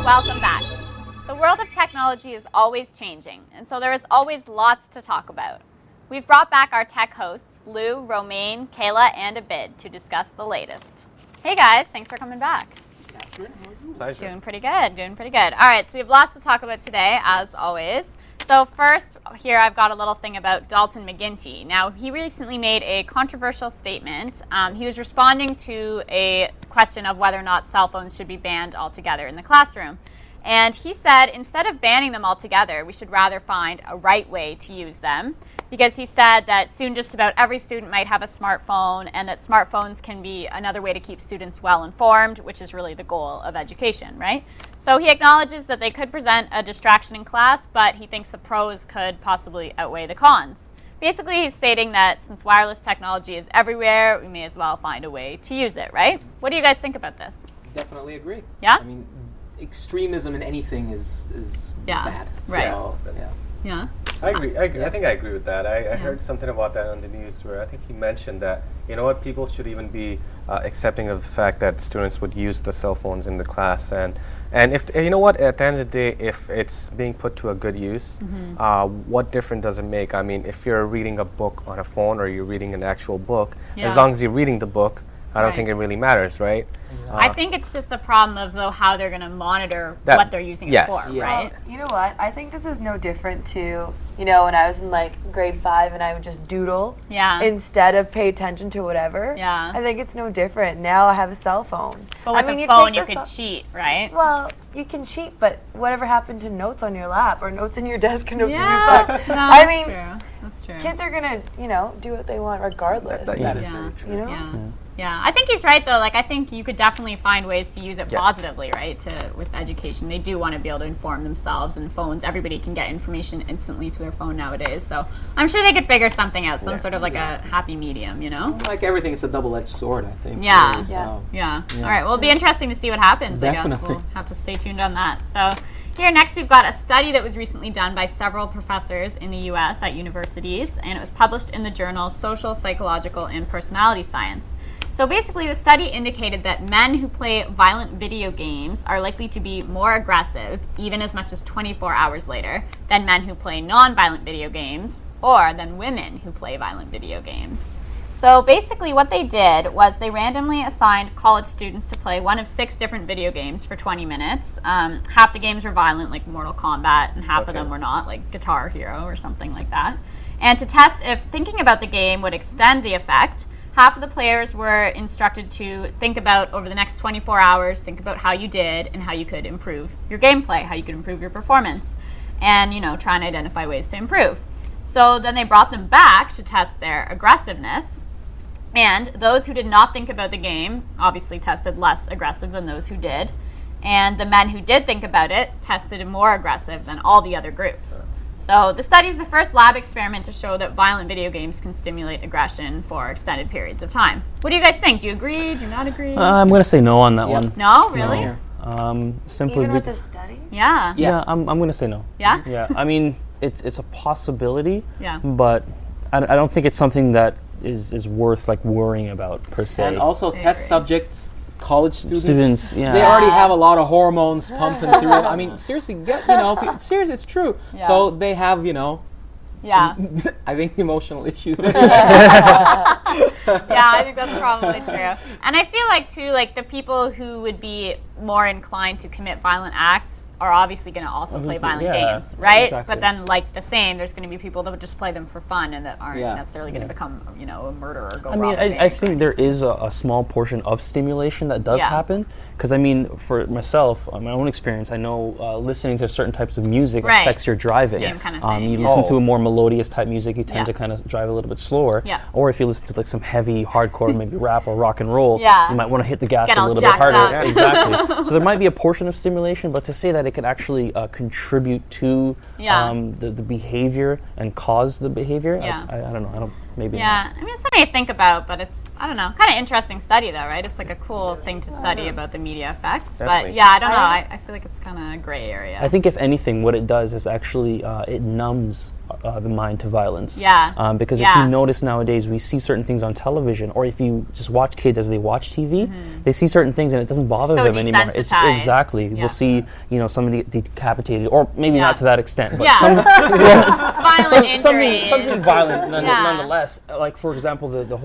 Welcome back. The world of technology is always changing, and so there is always lots to talk about. We've brought back our tech hosts, Lou, Romaine, Kayla, and Abid to discuss the latest. Hey guys, thanks for coming back. Pleasure. Doing pretty good, doing pretty good. All right, so we have lots to talk about today, as always. So first, here I've got a little thing about Dalton McGuinty. Now, he recently made a controversial statement. He was responding to a question of whether or not cell phones should be banned altogether in the classroom. And he said, instead of banning them altogether, we should rather find a right way to use them. Because he said that soon just about every student might have a smartphone, and that smartphones can be another way to keep students well informed, which is really the goal of education, right? So he acknowledges that they could present a distraction in class, but he thinks the pros could possibly outweigh the cons. Basically, he's stating that since wireless technology is everywhere, we may as well find a way to use it, right? What do you guys think about this? Definitely agree. Yeah? I mean, extremism in anything is bad. Right. So, yeah. Yeah? I agree. I think I agree with that. I heard something about that on the news where I think he mentioned that, you know what, people should even be accepting of the fact that students would use the cell phones in the class. And if, you know what, at the end of the day, if it's being put to a good use, what difference does it make? I mean, if you're reading a book on a phone or you're reading an actual book, as long as you're reading the book, I don't think it really matters, right? I think it's just a problem of, though, how they're going to monitor what they're using it for, right? Well, you know what? I think this is no different to, you know, when I was in like grade 5 and I would just doodle instead of pay attention to whatever. Yeah. I think it's no different. Now I have a cell phone. But with a phone, you could cheat, right? Well, you can cheat, but whatever happened to notes on your lap or notes in your desk or notes in your book? No, I mean, that's true. kids are going to, you know, do what they want regardless. That is very true. You know? Yeah, I think he's right though. Like, I think you could definitely find ways to use it positively, right? With education, they do want to be able to inform themselves. And phones, everybody can get information instantly to their phone nowadays. So I'm sure they could figure something out, some sort of like a happy medium, you know? Like everything, it's a double-edged sword, I think. Yeah. Really, so. Yeah. All right. Well, it'll be interesting to see what happens. Definitely. I guess we'll have to stay tuned on that. So. Here next we've got a study that was recently done by several professors in the U.S. at universities, and it was published in the journal Social, Psychological, and Personality Science. So basically the study indicated that men who play violent video games are likely to be more aggressive, even as much as 24 hours later, than men who play non-violent video games, or than women who play violent video games. So basically what they did was they randomly assigned college students to play one of 6 different video games for 20 minutes. Half the games were violent, like Mortal Kombat, and half of them were not, like Guitar Hero or something like that. And to test if thinking about the game would extend the effect, half of the players were instructed to think about, over the next 24 hours, think about how you did and how you could improve your gameplay, how you could improve your performance, and, you know, try and identify ways to improve. So then they brought them back to test their aggressiveness. And those who did not think about the game obviously tested less aggressive than those who did. And the men who did think about it tested more aggressive than all the other groups. So the study is the first lab experiment to show that violent video games can stimulate aggression for extended periods of time. What do you guys think? Do you agree? Do you not agree? I'm going to say no on that one. No? Really? Simply Even with the study? Yeah. Yeah, I'm going to say no. Yeah? Yeah, I mean, it's a possibility, Yeah. but I don't think it's something that is worth like worrying about per se. And also test subjects, college students, yeah. they already have a lot of hormones pumping through. I mean, seriously, seriously, it's true. Yeah. So they have, you know, Yeah. I think emotional issues. Yeah, I think that's probably true. And I feel like, too, like the people who would be more inclined to commit violent acts are obviously going to also play violent games, right? Exactly. But then, like the same, there's going to be people that would just play them for fun and that aren't necessarily going to become, you know, a murderer or go rob a bank. I think there is a small portion of stimulation that does happen. Because, I mean, for myself, my own experience, I know listening to certain types of music affects your driving. Same kind of thing. You listen to a more melodious type music, you tend to kind of drive a little bit slower. Yeah. Or if you listen to like some heavy, hardcore, maybe rap or rock and roll, you might want to hit the gas Get a all little bit jacked harder. up. Yeah, exactly. So there might be a portion of stimulation, but to say that it can actually contribute to the behavior and cause the behavior, I don't know. Maybe not. I mean, it's something to think about, but it's, I don't know, kind of interesting study though, right? It's like a cool thing to study about the media effects. Definitely. But yeah, I don't know. I feel like it's kind of a gray area. I think if anything, what it does is actually it numbs the mind to violence. Yeah. Because if you notice nowadays, we see certain things on television, or if you just watch kids as they watch TV, they see certain things and it doesn't bother them anymore. It's exactly. We'll see, somebody decapitated, or maybe not to that extent, but violent injuries. Something violent nonetheless. Like for example, the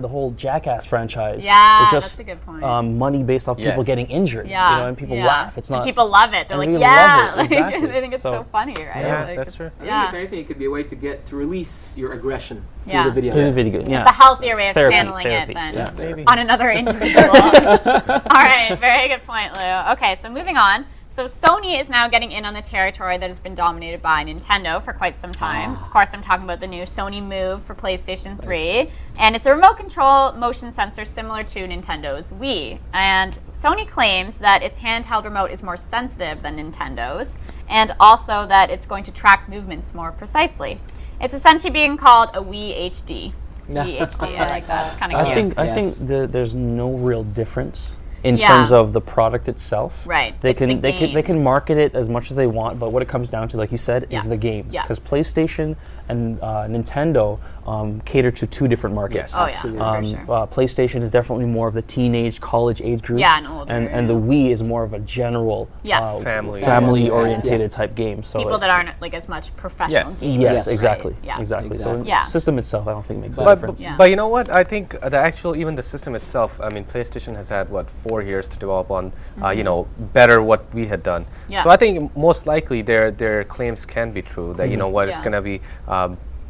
whole Jackass franchise. Yeah, is just, that's a good point. Money based off people getting injured. And people laugh. It's not. And people love it. They're like, exactly. They think it's so funny, right? Yeah, like that's true. I think if anything, it could be a way to release your aggression through the video. Through the video. It's a healthier way of channeling it than on another individual. All right, very good point, Lou. Okay, so moving on. So Sony is now getting in on the territory that has been dominated by Nintendo for quite some time. Of course, I'm talking about the new Sony Move for PlayStation 3. And it's a remote control motion sensor similar to Nintendo's Wii. And Sony claims that its handheld remote is more sensitive than Nintendo's, and also that it's going to track movements more precisely. It's essentially being called a Wii HD. Wii HD, I like that. It's kind of cute. I think there's no real difference in terms of the product itself. Right. They can market it as much as they want, but what it comes down to, like you said, is the games. Because PlayStation and Nintendo cater to two different markets. Yes. Oh yeah, for sure. PlayStation is definitely more of the teenage, college age group. Yeah, and older. And the Wii is more of a general family oriented type game. So people that aren't like as much professional gamers. Yes, exactly. Right? Exactly. So the system itself, I don't think makes a difference. But you know what? I think even the system itself. I mean, PlayStation has had 4 years to develop on, better what we had done. Yeah. So I think most likely their claims can be true. That it's going to be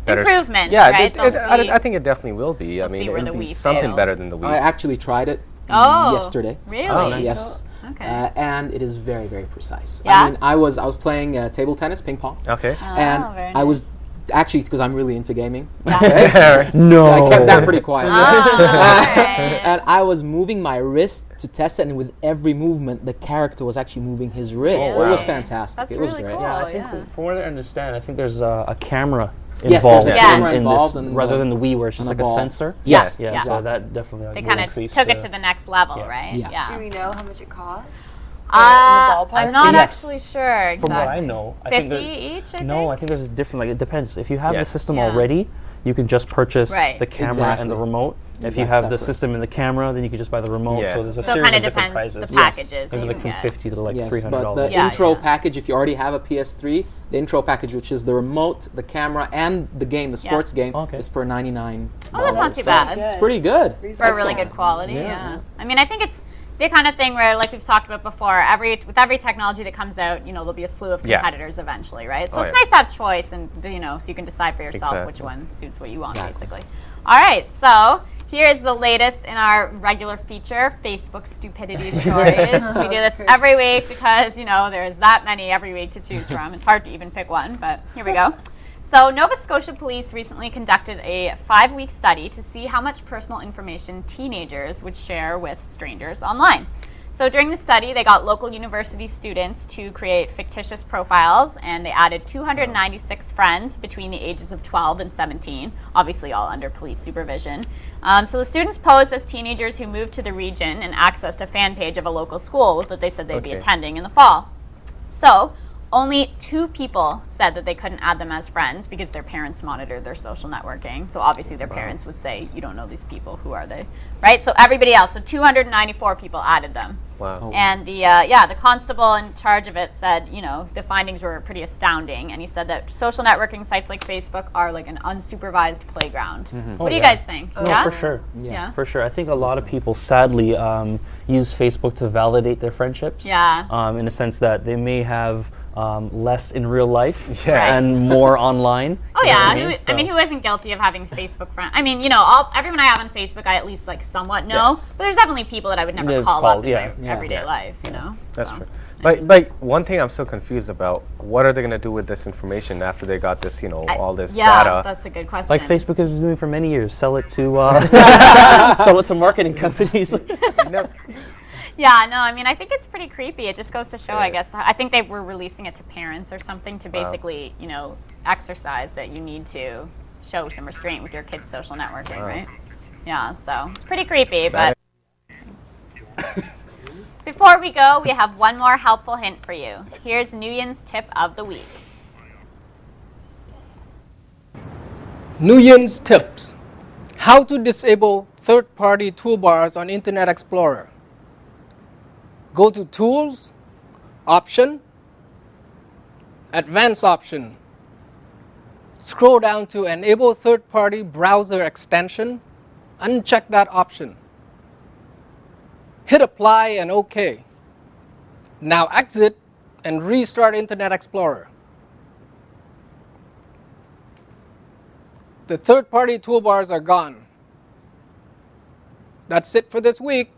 better improvements. Yeah, right? I think it definitely will be. I mean, it'll be something better than the Wii. I actually tried it yesterday. Really? Oh, nice. Yes. Okay. And it is very, very precise. Yeah? I mean, I was playing table tennis, ping pong. Okay. And very I was actually, because I'm really into gaming. No. I kept that pretty quiet. Right. And I was moving my wrist to test it, and with every movement, the character was actually moving his wrist. Really? It was fantastic. That's it was really great. cool. Yeah, I think from what I understand, I think there's a camera Yes, involved, there's a camera in involved this, and rather than the Wii where it's just and like a a ball. sensor. Yes. Yeah. Yeah. So that definitely They will kind of increase took it to the next level, right? Yeah. Do we know how much it costs? I'm not Yes. actually sure exactly. From what I know, I 50 think each, I think? I think there's a different. Like it depends. If you have the Yes. system Yeah. already, you can just purchase the camera Exactly. and the remote. If you That's have the separate. system and the camera, then you can just buy the remote. Yeah. So there's a So it series kind of of different depends prices. the packages that Maybe you like from can get. $50 to like Yes, $300. but the Yeah, intro yeah. package, if you already have a PS3, the intro package, which is the remote, the camera, and the game, the sports game, is for $99. Oh, that's not too bad. It's pretty good. For a really good quality, yeah. I mean, I think it's the kind of thing where, like we've talked about before, with every technology that comes out, there'll be a slew of competitors eventually, right? So it's nice to have choice, and so you can decide for yourself which one suits what you want, basically. All right, so here is the latest in our regular feature, Facebook Stupidity Stories. We do this every week because, there's that many every week to choose from. It's hard to even pick one, but here we go. So Nova Scotia Police recently conducted a 5-week study to see how much personal information teenagers would share with strangers online. So during the study, they got local university students to create fictitious profiles, and they added 296 friends between the ages of 12 and 17, obviously all under police supervision. So the students posed as teenagers who moved to the region and accessed a fan page of a local school that they said they'd be attending in the fall. So only 2 people said that they couldn't add them as friends because their parents monitored their social networking. So obviously their parents would say, you don't know these people, who are they? Right? So everybody else, so 294 people added them. Wow. And the constable in charge of it said, the findings were pretty astounding. And he said that social networking sites like Facebook are like an unsupervised playground. What do you guys think? No, for sure. Yeah. For sure. I think a lot of people sadly use Facebook to validate their friendships. Yeah. In a sense that they may have less in real life Yeah. and more online. Oh yeah, I mean? who isn't guilty of having Facebook friends? I mean, everyone I have on Facebook, I at least somewhat know. Yes. But there's definitely people that I would never call up in my everyday life. That's so. true. But one thing I'm so confused about: what are they going to do with this information after they got this, all this data? That's a good question. Like Facebook has been doing for many years, sell it to marketing companies. Yeah, no, I mean, I think it's pretty creepy. It just goes to show, I guess. I think they were releasing it to parents or something to basically, exercise that you need to show some restraint with your kids' social networking, right? Yeah, so it's pretty creepy, but before we go, we have one more helpful hint for you. Here's Nguyen's tip of the week. Nguyen's tips. How to disable third-party toolbars on Internet Explorer. Go to Tools, Option, Advanced Option. Scroll down to Enable Third-Party Browser Extension. Uncheck that option. Hit Apply and OK. Now exit and restart Internet Explorer. The third-party toolbars are gone. That's it for this week.